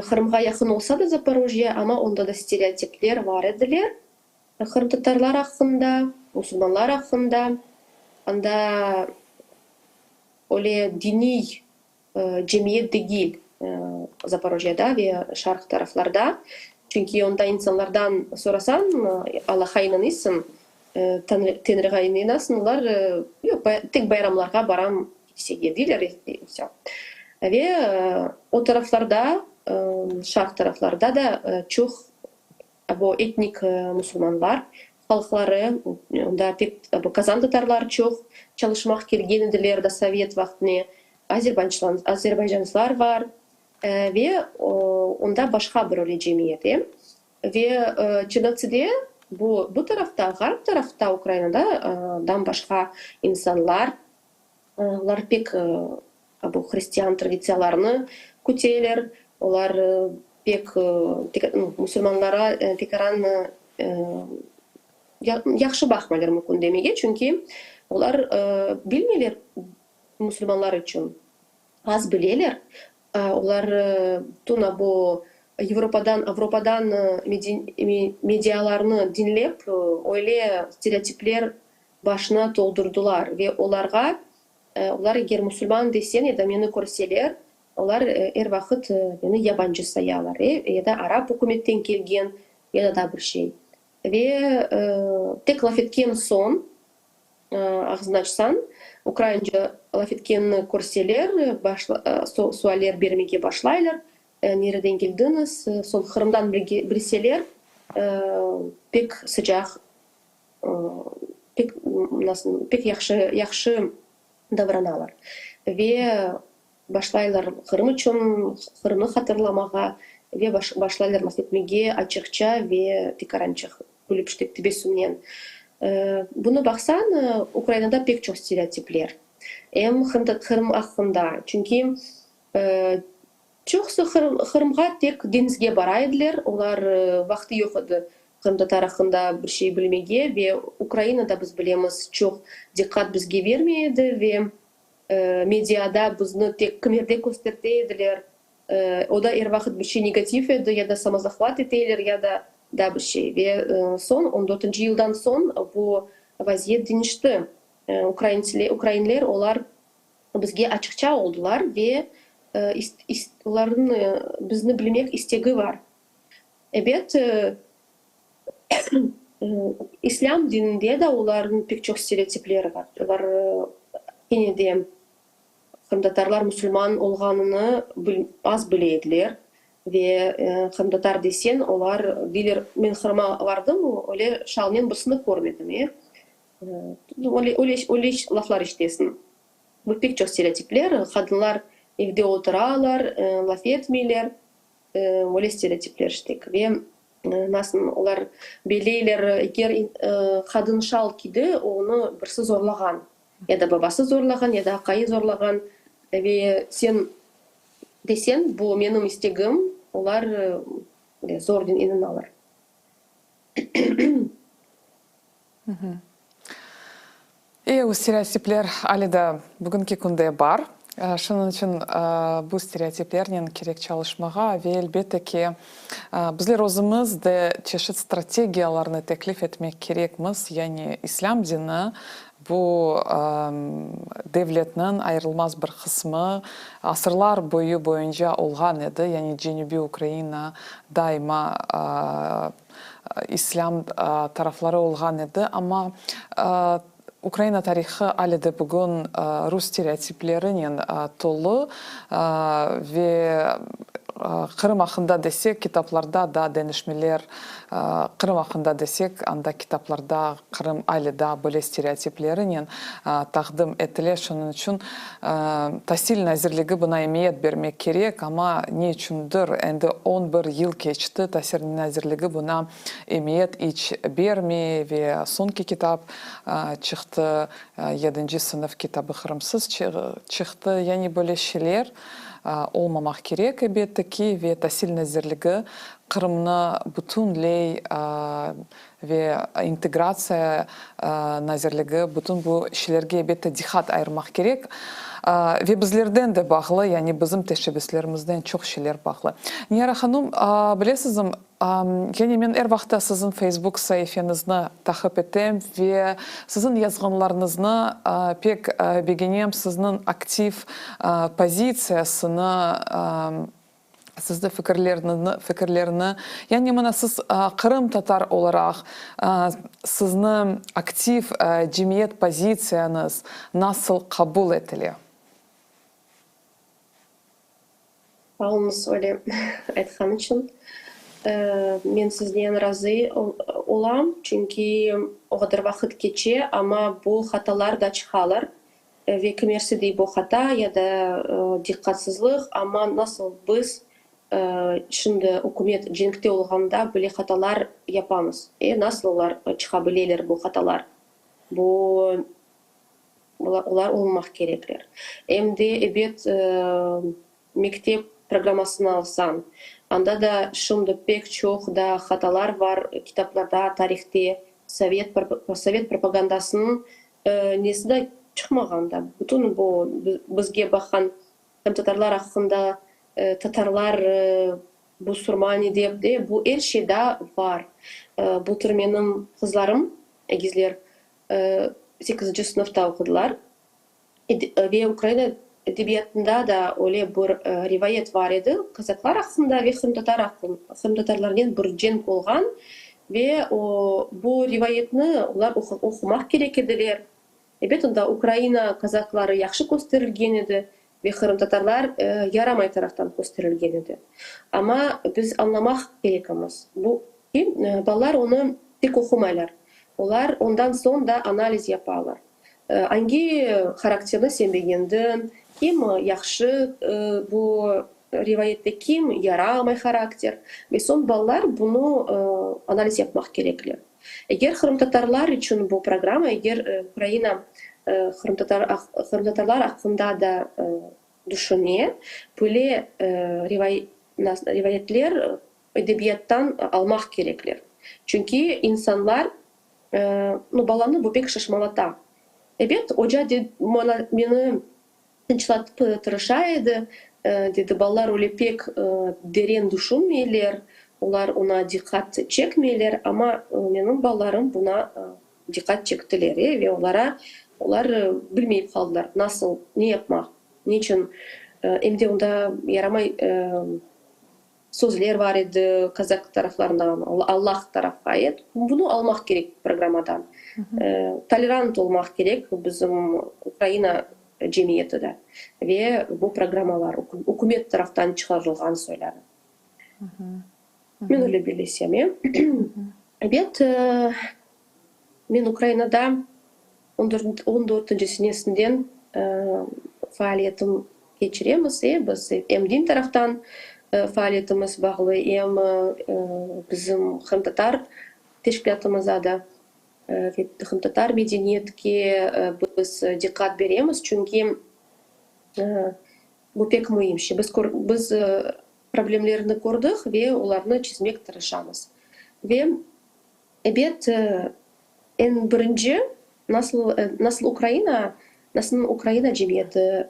Kırım'a yakın olsa da Zaporojye ama onda da stereotipler var ediler. Kırım Tatarlar hakkında, Müslümanlar hakkında, onda öyle dini cemiyet değil Zaporojye'da ve şarkı taraflarda. Çünkü onda insanlardan sorasan Allah'a inanırsın, Tanrı'ya inanırsın, onlar yok, tek bayramlarga baram gidiyorlar. Ve o taraflarda, şark taraflarda da çok bu etnik Müslümanlar halkları, onda pek bu Kazan Tatarlar çok çalışmak gelgendiler de Sovyet vaktine. Azerbaycanlılar var ve onda başka bir cemiyet. Ve Çin'de bu tarafta, garip tarafta Ukrayna'da başka insanlar, onlar pek bu Hristiyan tradisiyalarını kütüyorlar. Onlar pek Müslümanlara tekaran yaxşı bakmıyorlar mümkün demeye. Çünkü onlar bilmiyorlar Müslümanlar için. Az biliyorlar. Onlar tuna bu Avrupa'dan medyalarını dinleyip öyle stereotipler başına doldurdular ve onlarga onlar eğer Müslüman desen ya da beni görseler, onlar her vakit beni yabancı sayarlar ya da Arap hükümetten kelgen ya da bir şey. Ve tek laf etken son ağzını açsan, Ukraynaca laf etkenini görseler, sualler vermeye başlaylar. Nereden geldiniz? Son Kırım'dan bilseler pek sıcak, pek yaxşı davranırlar. Ve başlaylar Kırım için, Kırım'ı hatırlamağa ve başlaylar laf etmeye açıkça ve tekarançık kulüpçük tebessümden. Bunu baksan Ukrayna'da pek çok stereotipler. Hem Kırım hakkında. Çünkü çoğusu Kırım'a tek denizge baraydılar. Onlar vakti yok idi Kırım Tatar hakkında bir şey bilmeye ve Ukrayna'da biz bilemiz çok dikkat bizge vermeydi ve medyada bizni tek kımerde gösterdiler. O da her vakit bir şey negatif idi ya da samazahvat ettiler ya da bir şey. Ve son 14. yıldan son bu vaziyet değişti. Ukraynalılar onlar bizge açıkça oldular ve onların bizni bilmek isteği var. Evet, İslam dininde de onların pek çok stereotipleri var. Onlar yine de Kırım Tatarlar Müslüman olganını az bilediler ve Kırım Tatar desen onlar diler, men Kırım'a vardım, öyle şalmen birisini görmedim. Öyle laflar iştesin. Bu pek çok stereotipler, kadınlar evde oturarlar, laf etmiyorlar, öyle stereotipler iştek. Ve nasıl onlar belirler, eğer kadın şal kiydi, onu birisi zorlagan. Ya da babасы зорлаган, ya da акайы зорлаган. Ve sen десең, bu менің istегім, олар зорден инин алар. Ол стереотиплер әлі де бүгінгі күнде бар. Шының үшін бұл стереотиплернен керек çalışmaға ve elbette ki bizler özümüzde çeşit strategiyalarını teklif etmek gerekmiz. Yani İslam dini bu devletinin ayrılmaz bir kısmı asırlar boyunca olgan edi. Yani Cenubi Ukrayna daima İslam tarafları olgan edi. Ama Ukrayna tarixi әлі де бүгін Rus стереотиптерінен толы ve Qırım hakkında desek kitaplarda da denişmeler, Qırım hakkında desek anda kitaplarda Qırım әлі de böyle стереотиптерінен taqdim etilir. Şunun için tahsil nazirligi buna emniyet vermek gerek ama ne üçündür? Endi 11 yıl geçti, tahsil nazirligi buna emniyet hiç vermiyor ve sonki kitap çıktı, 7. sınıf kitabı Qırımsız çıktı. Yani böyle şeyler olmamak gerek elbette ki ve tahsil nazirligi Qırım'ını bütünley ve integrasiya nazirligi bütün bu şeylerge elbette dikkat ayırmak gerek. Ve bizlerden de bağlı, yani bizim teşebbüslerimizden çok şeyler bağlı. Niyara Hanım, bilesizim, yani men her vaqtda sizin Facebook sayfanızını takip ettim ve sizin yazganlarınızı pek beğendim, sizin aktif pozisiyasını, sizde fikirlerini, yani bana siz Kırım Tatar olarak sizin aktif cemiyet pozisyonunuz nasıl kabul ediliyor? Sağolunuz öyle айтқан үшін. Мен сізден разы олам, çünkü o kadar vakit geçe ama bu hatalar da çıkarlar. Ve kimisi de bu hata ya da dikkatsizlik ama nasıl biz şimdi hükümet cenkte olganda böyle hatalar yapamız. Nasıl onlar çıkabilirler bu hatalar? Olar olmak gerekler. Hem de evet mektep programmasını alsan, anda da şimdi pek çok da hatalar var kitaplarda, tarihte, Sovet propagandasının nesi de çıkmaganda. Bütün bu bizge bakan Tatarlar hakkında Tatarlar bu Surmani deyip de bu her şeyde var. Bu tür benim kızlarım, egizler 8. sınıfta okudular. Ve Ukrayna edebiyatında da öyle bir rivayet var idi. Kazaklar hakkında ve Kırım Tatarlarının bir cenk olgan ve bu rivayetini onlar okumak gerekediler. Evet, onda Ukrayna Kazakları yaxşı gösterilgen edi ve Kırım Tatarlar yaramay taraftan gösterilgen edi. Ama biz anlamak gerekimiz. Bu ballar onu tek okumaylar. Onlar ondan sonra analiz yaparlar. Hangi karakterini sen beğendin? Kim yaxşı bu rivayette kim yaramay karakter? Ve son ballar bunu analiz yapmak gerekli. Eğer Kırım Tatarlar için bu program, eğer Ukrayna Kırım Tatarlar hakkında da düşünüyor, böyle rivayetler edebiyattan almak gerekli. Çünkü insanlar balanı bu pek şaşmalata. Evet, hoca beni tinçlatıp tırışaydı, dedi ballar öyle pek derin düşünmeyler, onlar ona dikkat çekmeyler ama benim ballarım buna dikkat çektiler ve onlar bilmeyip kaldılar nasıl, ne yapmak, niçin. Hem de onda yaramay sözler var idi Kazak taraflarından, Allah tarafı ait. Bunu almak gerek programmadan. Tolerant olmak gerek bizim Ukrayna cemiyeti de. Ve bu programmalar hükümet taraftan çıkarılgan söyler. Ben öyle birleşeyim. Evet, ben Ukrayna'da 14. senesinden faaliyetim geçiremiz. Biz hem din taraftan faaliyetimiz bağlı, hem bizim Kırım Tatar teşkilatımıza da татар медениетке біз диққат береміз, чүнки бұл пек мөһимші. Біз проблемлерді көрдік, ве оларны чизмек тырышамыз. Ве эбет эн бірінші насыл Украина жемеді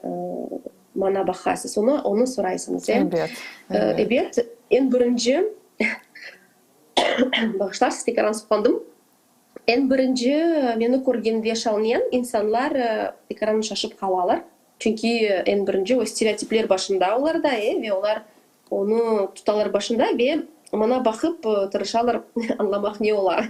мана бахасыз. Оны сұрайсыңыз. Эбет эн бірінші бағыштар сіз текаран сұқпандым. Эн бірінші мені көргенде шалнен инсанлар текаран шашып қалалар. Чүнки эн бірінші стереотиплер башында оларда, ве олар оны тұталар башында, ве мана бақып тырышалар аңламақ не олар.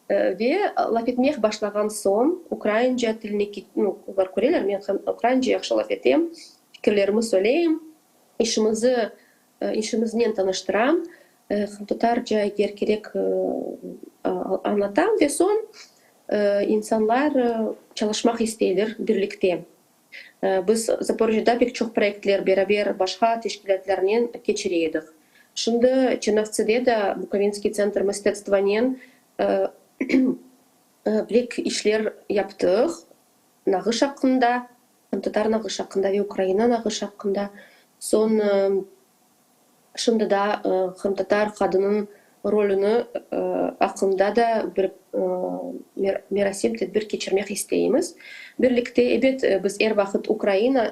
Ве лафетмех башлаған сон, украинжа тіліне олар көрелер, мен украинжа яқшы лафетем, фикірлерімі сөйлейм, ішімізнен таныштырам, татар жа егер керек анатам, ве сон инсанлар çalışmaq istейлер бірлікте. Біз Запорожьеда бек чоқ проектлер берабер башқа тешкілетлерінен кечірейдік. Шынды Черновцеде да Буковинский центр мастерствонен білек ишлер яптық, нағы шаққында, татар нағы шаққында, ве Украина нағы шаққында. Сон шынды да татар қадының роліні ақында да бір мерасем тедбір кечірмек істейміз. Бірлікте әбет біз әр вақыт Украина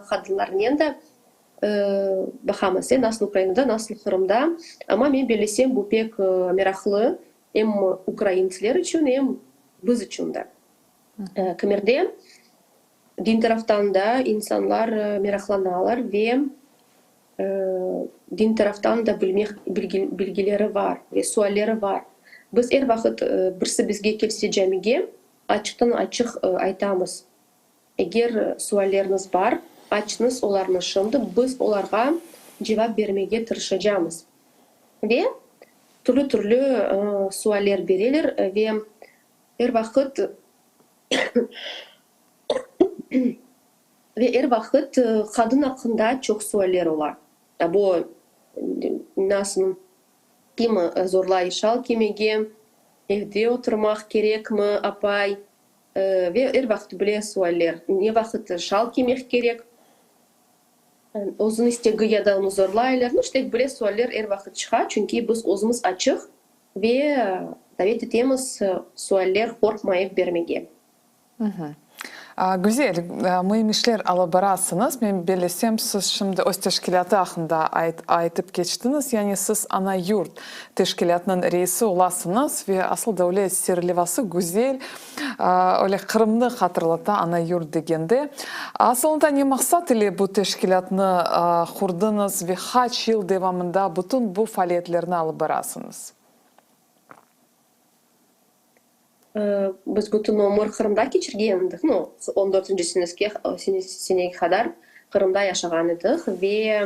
қадыларынан да бақамыз. Насыл Украинада, насыл Қырымда. Ама мен белесем бұл пек мерақлы әм украинцілер үшін, әм біз үшін да. Кімерде дин тарафтан да инсанлар мерақланалар ве дин тарафтан да білгелері бар, ве суалері бар. Біз әр вақыт бірсі бізге келсе жәмеге ачықтан ачық айтамыз. Егер суалеріңіз бар, ачыңыз оларны шымды, біз оларға жауап бермеге тырышacağımız. Ве түрлі суалер берелер, ве әр вақыт қадын ақында чоқ суалер олар. Або насын кемі зорлай шал кемеге, evde oturmak gerek mi apay? Ve her vaqt bile sualler. Ne vaqt şal kemek gerek? Ozun istegi yadalımı zorlaylar. İşte bile sualler her vaqt çıxa. Çünkü biz ozumuz açıq ve davet etemiz sualler korkmayıp bermege. Güzel, mühim işler alabarasınız. Ben belesem siz şimdi öz teşkilatı hakkında aytıp geçtiniz. Yani siz ana yurt teşkilatının reisi olasınız ve asıl da öyle serlevası güzel. Öyle Kırım'da hatırlata ana yurt degende. Aslında ne maksat ile bu teşkilatını kurdunuz ve kaç yıl devamında bütün bu faaliyetlerini alabarasınız? Біз бүтін өмір Қырымда кечіргендік, 14-ші сенеге қадар Қырымда яшаған едік, ве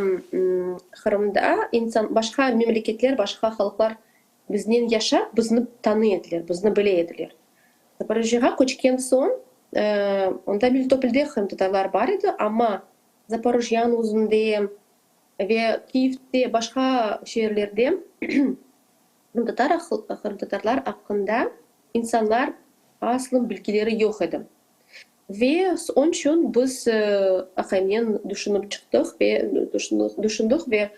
Қырымда башқа мемлекетлер, башқа халықлар бізнен яшап, бізні таны еділер, бізні біле еділер. Запорожьеға көчкен сон, онда Мелитопольде Қырым татарлар бар еді, ама Запорожьян өзінде ве Киевте башқа шерлерде Қырым татарлар ақында insanlar aslında bilgileri yok idi. Ve onun için biz akaymen düşündük ve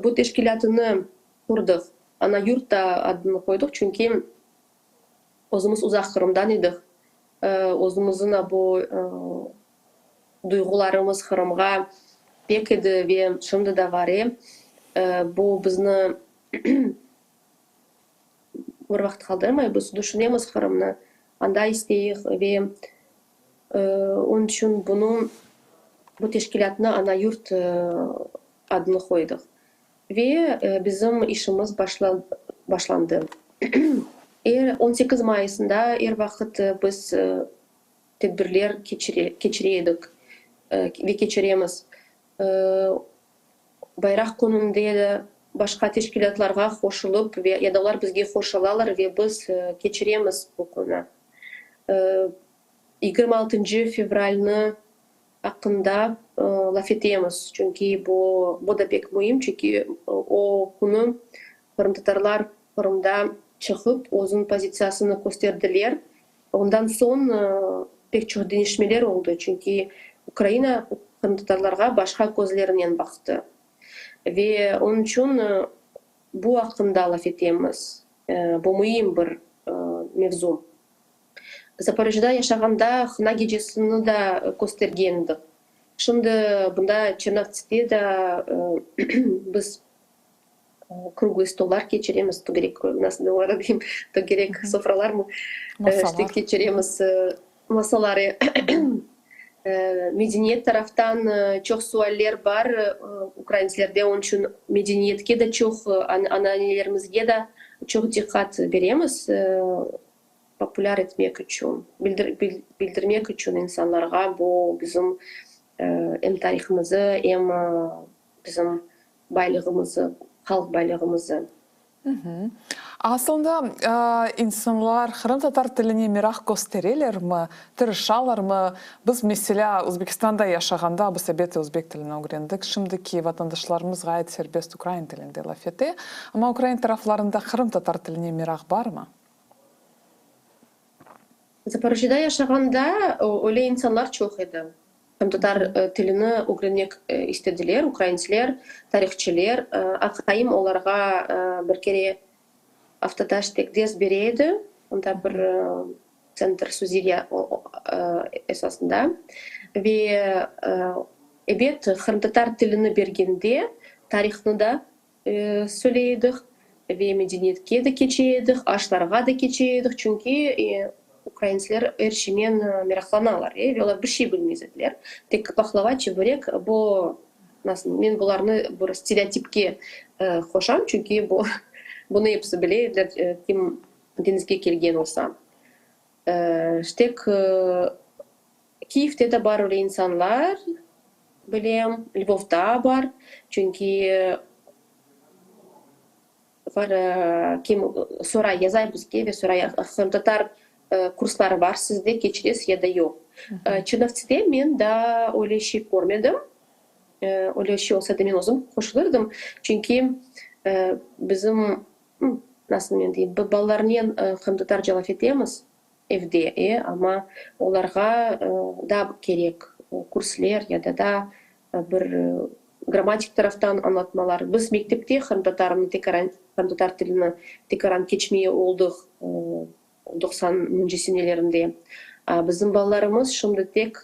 bu teşkilatını kurduk. Ana yurtta adını koyduk çünkü özümüz uzak Kırım'dan idik. Özümüzün bu duygularımız Kırım'a pek idi ve şimdi de var. Bu bizni bir vaqt qaldırmay, biz düşünemiz Kırım'ны, anda isteyik ve onun için bu teşkilatına ana yurt adını koyduk. Ve bizim işimiz başlandı. 18 Mayıs'ında her vakit biz tedbirler geçiriyorduk ve geçiremiz. Bayrak gününde de başqa teşkilatlarga qoşulup ve yadalar bizge qoşalalar ve biz keçiremiz bu konu. 26 fevralni hakkında laf etemiz. Çünkü bu da pek mühim. Çünkü o konu Kırım tatarlar Kırımda чыгып өзүнүн позициясын көстөрдүлөр. Ondan soň pek çok değişmeler oldu. Çünkü Ukrayna Kırım Tatarlarga başka gözlerinden baktı. Ve onun için bu hakkında laf etemiz. Bu mühim bir mevzu. Zaporojda yaşaganda Hına gecesini de göstergendik. Şimdi bunda Çernovts'te de biz kruglый stollar geçiremiz. To gerek nasıl ne var diyeyim, to gerek sofralar mı? İşte geçiremiz masaları. Medeniyet taraftan çok sualler var Ukraynacılarda. Onun için medeniyetke de çok, anneannelerimize de çok dikkat veremiz. Popüler etmek için, bildirmek için insanlara bu bizim hem tarihimizi hem bizim baylığımızı, halk baylığımızı. Aslında insanlar Kırım Tatar tiline merak gösterirler mi, tırışarlar mı? Biz mesela Özbekistan'da yaşaganda bu sebeple Özbek tilini öğrendik. Şimdiki vatandaşlarımız gayet serbest Ukrayn tilinde laf etti. Ama Ukrayn taraflarında Kırım Tatar tiline merak var mı? Zaporojda yaşaganda öyle insanlar çok idi. Kırım Tatar tilini öğrenmek istediler, Ukraynacılar, tarihçiler. Akayım onlara bir kere haftada ders bereydi. Onda bir Center Suzilya esasında. Ve evet, Kırım Tatar tilini bergende tarihini da söyleydik. Ve medeniyetke de geçeydik, aşlarga da geçeydik. Çünkü Ukraynacılar erşimen meraklanarlar. Ve onlar bir şey bilmezdiler. Tek pahlava, çevirek, bu nasıl, men bularını bir stereotipke hoşam. Çünkü bunu hepsi bilirler, kim denizge kelgen olsa. İşte Kiev'te de var öyle insanlar, bileyim, Lvov'da var. Çünkü var kim sonra yazayız ki ve sonra Kırım Tatar kursları var sizde geçiriz ya da yok. Çernovts'te men de öyle şey görmedim. Öyle şey olsa da men özüm hoşlanırdım. Çünkü bizim nasıl diyeyim, ballarının Kırım Tatarca laf etemiz evde, ama onlara da gerek kurslar ya da bir gramatik taraftan anlatmalar. Biz mektepte Kırım Tatar tilini tekrar geçmeye olduk 90. senelerinde. Bizim ballarımız şimdi tek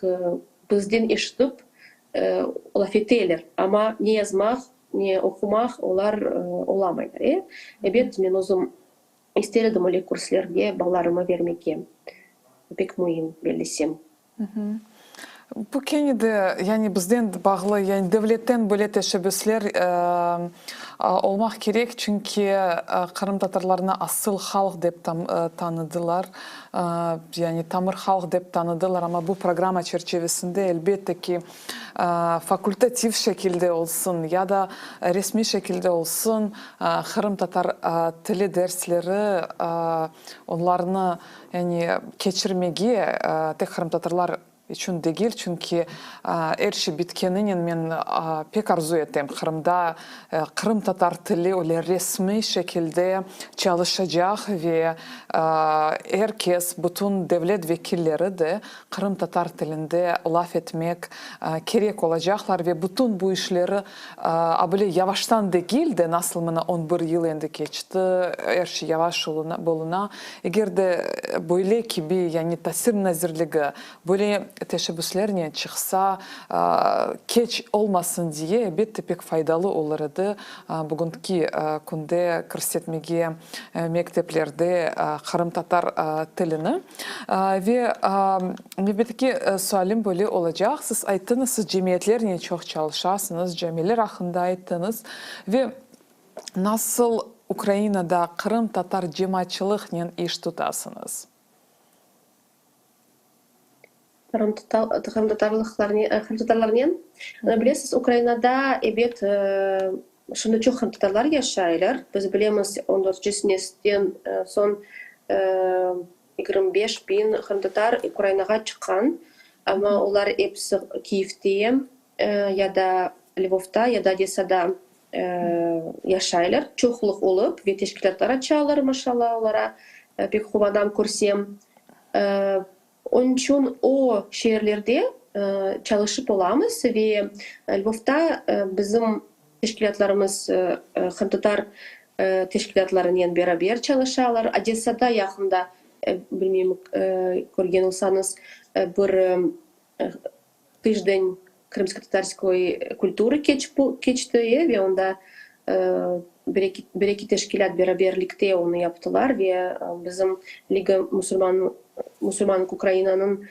bizden eşitip laf eterler, ama ne yazmak ne okumak onlar olamaylar. Evet, men özüm isterdim öyle kurslarga ballarıma vermekке. Pek mühim bilsem. Bu kenide yani bizden bağlı, yani devletten böyle teşebbüsler olmak gerek, çünkü Kırım Tatarlarını asıl halk dep tanıdılar, yani tamır halk dep tanıdılar, ama bu programa çerçevesinde elbette ki fakultatif şekilde olsun ya da resmi şekilde olsun Kırım Tatar tili dersleri onlarını yani geçirmege tek Kırım Tatarlar için değil, çünkü her şey bitkeninin men pek arzu ettim. Kırım'da Kırım Tatar tili öyle resmi şekilde çalışacak ve herkes, bütün devlet vekilleri de Kırım Tatar tilinde laf etmek gerek olacaklar ve bütün bu işleri böyle yavaştan değil de nasıl mı 11 yıl önce geçti, her şey yavaş oluna. Eğer de böyle gibi yani tasir nazirliği böyle teşebbüslerine çıksa geç olmasın diye elbette pek faydalı olurdu. Bugünkü günde körsetmege mekteplerde Kırım Tatar tilini ve elbette ki sualim böyle olacak. Siz ayttınız, siz cemiyetlerine çok çalışasınız, camiler hakkında ayttınız ve nasıl Ukrayna'da Kırım Tatar cemaatçılıkla iş tutasınız? Kırım Tatarlarının bilesiz, Ukrayna'da evet şimdi çok Kırım Tatarlar yaşayırlar. Biz bilemiz 14. nesilden son 25 bin Kırım Tatar Ukrayna'ga çıkan, ama onlar hepsi Kiev'te ya da Lvov'da ya da Odessa'da yaşaylar, çoğuluk olup ve teşkilatlar açarlar maşallah olara pek xubadan körsem. Onun için o şehirlerde çalışıp olamız ve Lvov'da bizim teşkilatlarımız hem Tatar teşkilatlarının beraber çalışarlar. Odessa'da yakında bilmem görgen olsanız bir тиждень кримсько-татарської культури geçti ve onda bir iki teşkilat beraberlikte onu yaptılar ve bizim Liga Müslümanlık Ukrayna'nın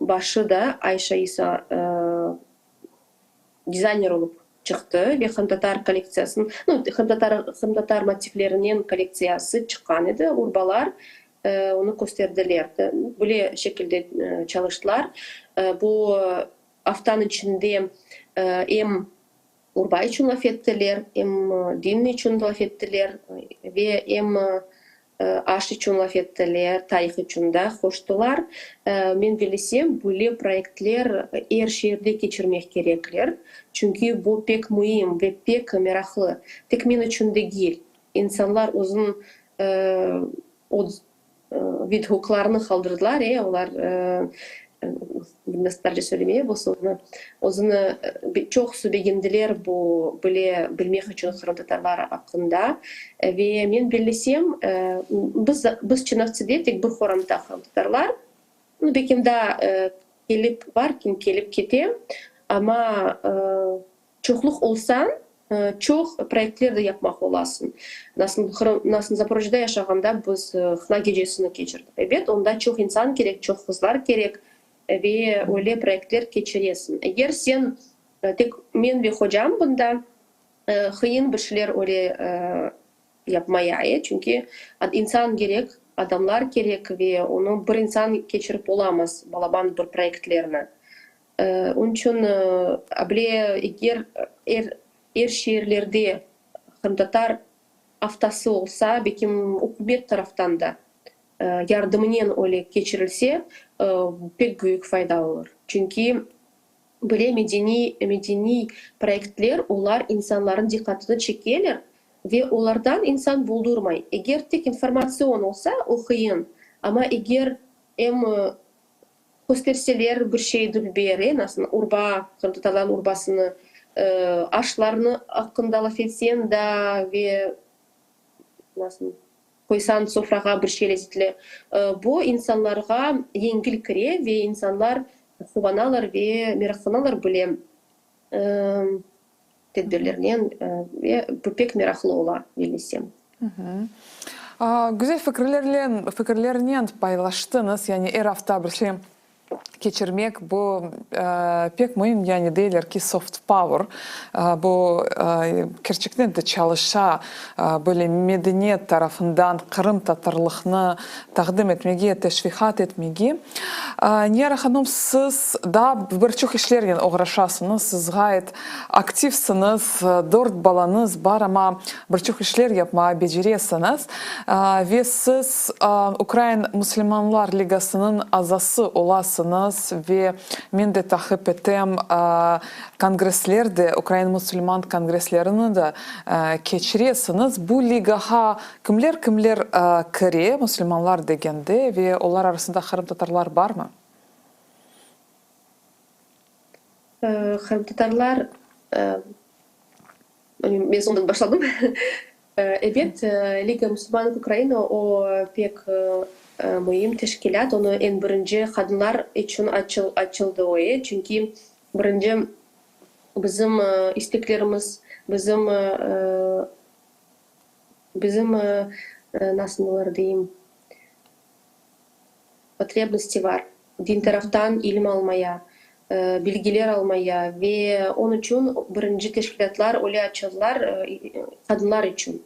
başı da Ayşe İsa dizayner olup çıktı ve hem Tatar koleksiyasının, hem Tatar motiflerinin koleksiyası çıkan idi. Urbalar onu gösterdiler. Böyle şekilde çalıştılar. Bu haftanın içinde hem urba için laf ettiler, hem din için laf ettiler ve hem aş için laf ettiler, tarih için de hoştular. Ben bilsem böyle projeler her şehirde geçirmek gerekler. Çünkü bu pek mühim ve pek meraklı. Tek men için değil. İnsanlar uzun vidhuklarını kaldırdılar. Onlar bilmezlerce söylemeye basını. Uzun çok beğendiler bu böyle bilmek için Kırım Tatarlar hakkında. Ve men bilsem biz Çınarcı'da tek bir foramda Kırım Tatarlar. Bekim de gelip var, kim gelip gitti. Ama çoğluk olsan çok projeler de yapmak olasın. Nasıl Zaporoj'da yaşaganda biz Hına gecesini geçirdik. Evet, onda çok insan gerek, çok kızlar gerek ve öyle projeler geçiriyorsun. Eğer sen tek men ve hocam bunda hıyın bir şeyler öyle yapmaya, çünkü insan gerek, adamlar gerek ve onu bir insan geçirip olamaz balaban bir projelerine. Onun için eğer şehirlerde Kırım Tatar haftası olsa, bekim hükümet taraftan da yardımının öyle geçirilse pek büyük fayda olur. Çünkü böyle medeni projeler onlar insanların dikkatini çekerler ve onlardan insan buldurmay. Eğer tek informasyon olsa o kıyın. Ama eğer gösterseler bir şey bilberi, nasıl urba, Kırım Tatarların urbasını, aşlarını hakkında laf etsen da ve nasıl koysan sofraga bir şey lezzetli. Bu insanlara yengil kire ve insanlar kuvanalar ve meraklanalar böyle tedbirlerinden ve pek meraklı ola bilsem. Güzel fikirlerle paylaştınız. Yani her hafta bir şey geçirmek bu pek mühim, yani deyler ki soft power, bu gerçekten de çalışa böyle medeniyet tarafından Kırım Tatarlığını takdim etmeye, teşvikat etmeye. Niyara Hanım, siz da birçok işlerle uğraşasınız, siz gayet aktifsiniz, 4 balanız var ama birçok işler yapmaya beceriyorsunuz ve siz Ukrayna Müslümanlar Ligası'nın azası olasınız ve men de takip ettim kongreslerde, Ukrayna Müslüman kongreslerini de geçiriyorsunuz. Bu ligaha kimler kire, Müslümanlar degende ve onlar arasında Kırım Tatarlar var mı? Kırım Tatarlar, ben sondan başladım. Evet, Liga Müslümanlık Ukrayna o pek mühim teşkilat. Onu en birinci kadınlar için açıldı o. Çünkü birinci bizim isteklerimiz, bizim nasıl diyeyim, потребности var. Din taraftan ilim almaya, bilgiler almaya ve onun için birinci teşkilatlar öyle açıldılar kadınlar için.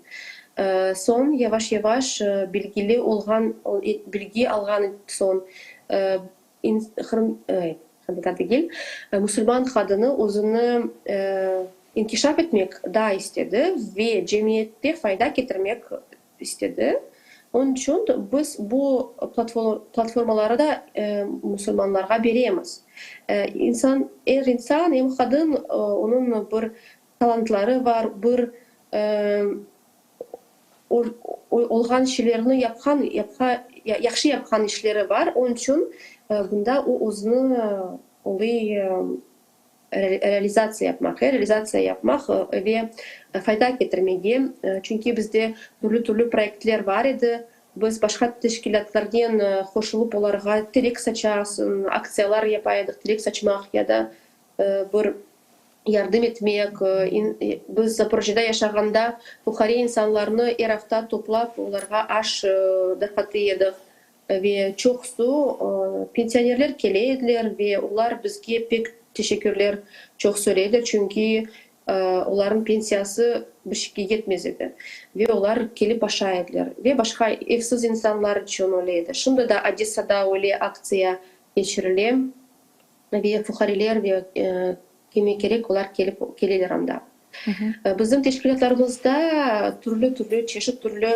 Son yavaş yavaş bilgi algan son Müslüman kadını özünü inkişaf etmek daha istedi ve cemiyette fayda getirmek istedi. Onun için biz bu platformaları da Müslümanlara veremiz. İnsan hem kadın onun bir талантлары бар, бір olğan işlerini yaxşı yapqan işleri var. Onun için bunda o özünü realizasiya yapmaq ve fayda getirmege. Çünkü bizde türlü proyektler var idi. Biz başka teşkilatlardan hoşulup onlarga tilek saçasın, aksiyalar yapaydık, tilek saçmaq ya da bir yardım etmek. Biz Zaporojyeda yaşaganda Bukhari insanlarını her hafta toplap onlarga aş dağıtıyorduk ve çoğusu pensionerler keleydiler ve onlar bizge pek teşekkürler çok söyledi çünkü onların pensiyası bir şey yetmez idi. Ve onlar kelip aşağıdılar. Ve başka evsiz insanlar için öyleydi. Şimdi de Odessa'da öyle aksiya geçirilir ve Bukhariler ve kime gerek onlar gelirler anda. Bizim teşkilatlarımızda çeşit türlü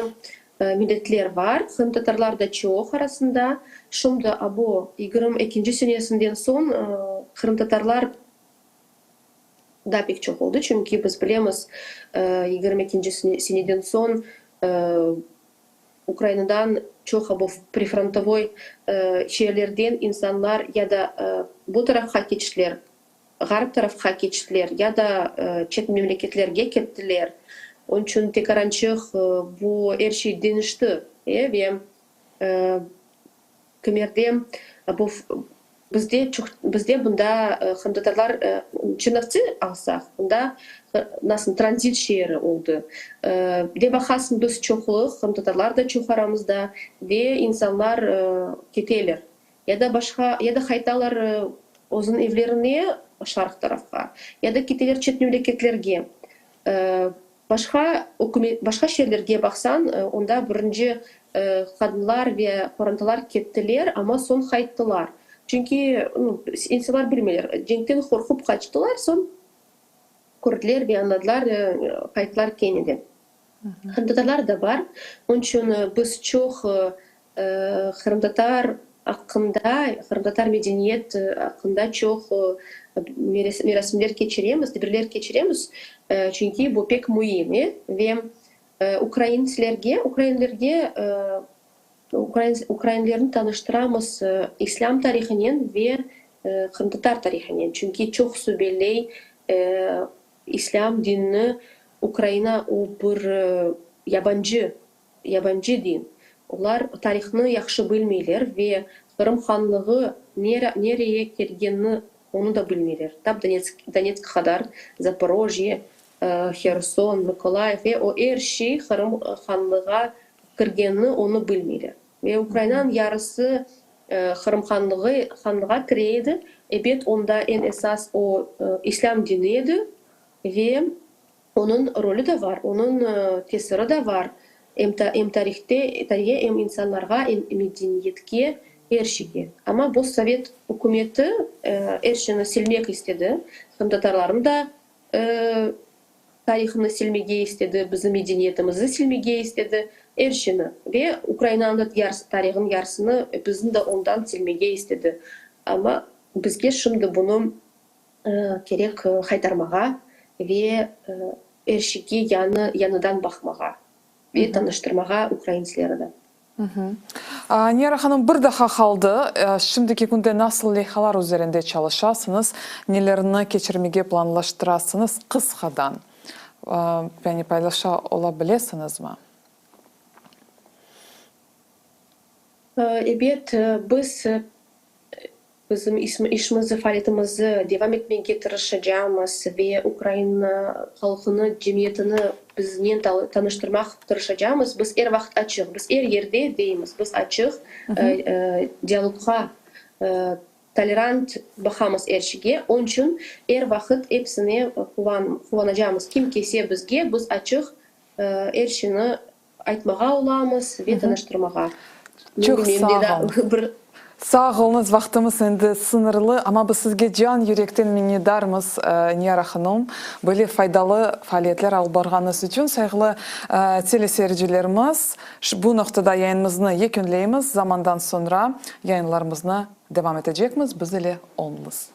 milletler var. Hem Tatarlar da çok arasında. Şimdi bu 22. senesinden son Kırım Tatarlar da pek çok oldu. Çünkü biz bilemiz 22. seneden son Ukrayna'dan çok bu prefrontovoy şehirlerden insanlar ya da bu tarafga geçtiler, garip tarafga geçtiler ya da çet memleketlerge kettiler. Onun için tekarançık bu her şey değişti ve kemerde bu bizde bunda Kırım Tatarlar Çırnavtsi alsak bunda nasıl transit şehri oldu. De bakasın biz çoğu Kırım Tatarlar da çok aramızda ve insanlar keteler ya da başka ya da haytalar özün evlerine şarkı tarafka ya da keteler çet memleketlerge başka şehirlerge baksan onda birinci kadınlar ve korantalar kettiler ama son hayttılar. Çünkü insanlar bilmiyorlar. Cenkten korkup kaçtılar, son kurtlar ve anladılar, kayıtlar kendine. Kırım da var. Onun için biz çok Kırım Tatar medeniyet hakkında çok merasimler geçiremiz, debrler geçiremiz. Çünkü bu pek mühim ve Ukraynalıların tanıştıramız İslam tarihinin ve Kırım Tatar tarihinin. Çünkü çok belli İslam dinini Ukrayna o bir yabancı din. Onlar tarihini yaxşı bilmeyler ve Kırım Hanlığı nereye gelgenini onu da bilmeyler. Tab Donetsk kadar Zaporojye, Kherson, Mykolaiv ve o her şey Kırım Hanlığı'a kirgenini onu bilmeyler. Ve Ukrayna'nın yarısı Kırım Hanlığı'a kireydi. Evet onda en esas o İslam diniydi ve onun rolü de var, onun tesiri de var. Hem tarihe hem insanlarga hem medeniyetke her şeye. Ama bu Sovet hükümeti her şeyini silmek istedi. Hem Tatarların da tarihini silmege istedi, bizim medeniyetimizi silmege istedi, her şeyini. Ve Ukrayna'nın tarihin yarısını bizim de ondan silmege istedi. Ama bizge şimdi bunu gerek kaytarmağa ve her şeye yanıdan bakmağa ve tanıştırmağa Ukraynacıları da. Niyara Hanım bir daha kaldı. Şimdiki günde nasıl leyhalar üzerinde çalışasınız? Nelerini geçirmeye planlaştırasınız kısadan? Beni paylaşa olabilirsiniz mi? Evet, biz bizim işimizi, faaliyetimizi devam etmeye tırışacağımız ve Ukrayna halkını, cemiyetini bizden tanıştırmak tırışacağımız. Biz her vakit açık, biz her yerde deyimiz. Biz açık, diyalogga, tolerant bakamiz her şeye. Onun için her vakit hepsini kullanacağımız. Kim kese bizge, biz açık her şeyini aytmağa olamiz ve tanıştırmağa. Çok sağ olun. Sağ olunuz, vaxtımız indi sınırlı ama biz sizge can yürekten minnedarmız Niyara Hanım. Böyle faydalı faaliyetler alып barğanız için saygılı teleseyircilerimiz. Bu noktada yayınımızı yekunlayımız. Zamandan sonra yayınlarımızı devam edecekmiz. Biz ile olunuz.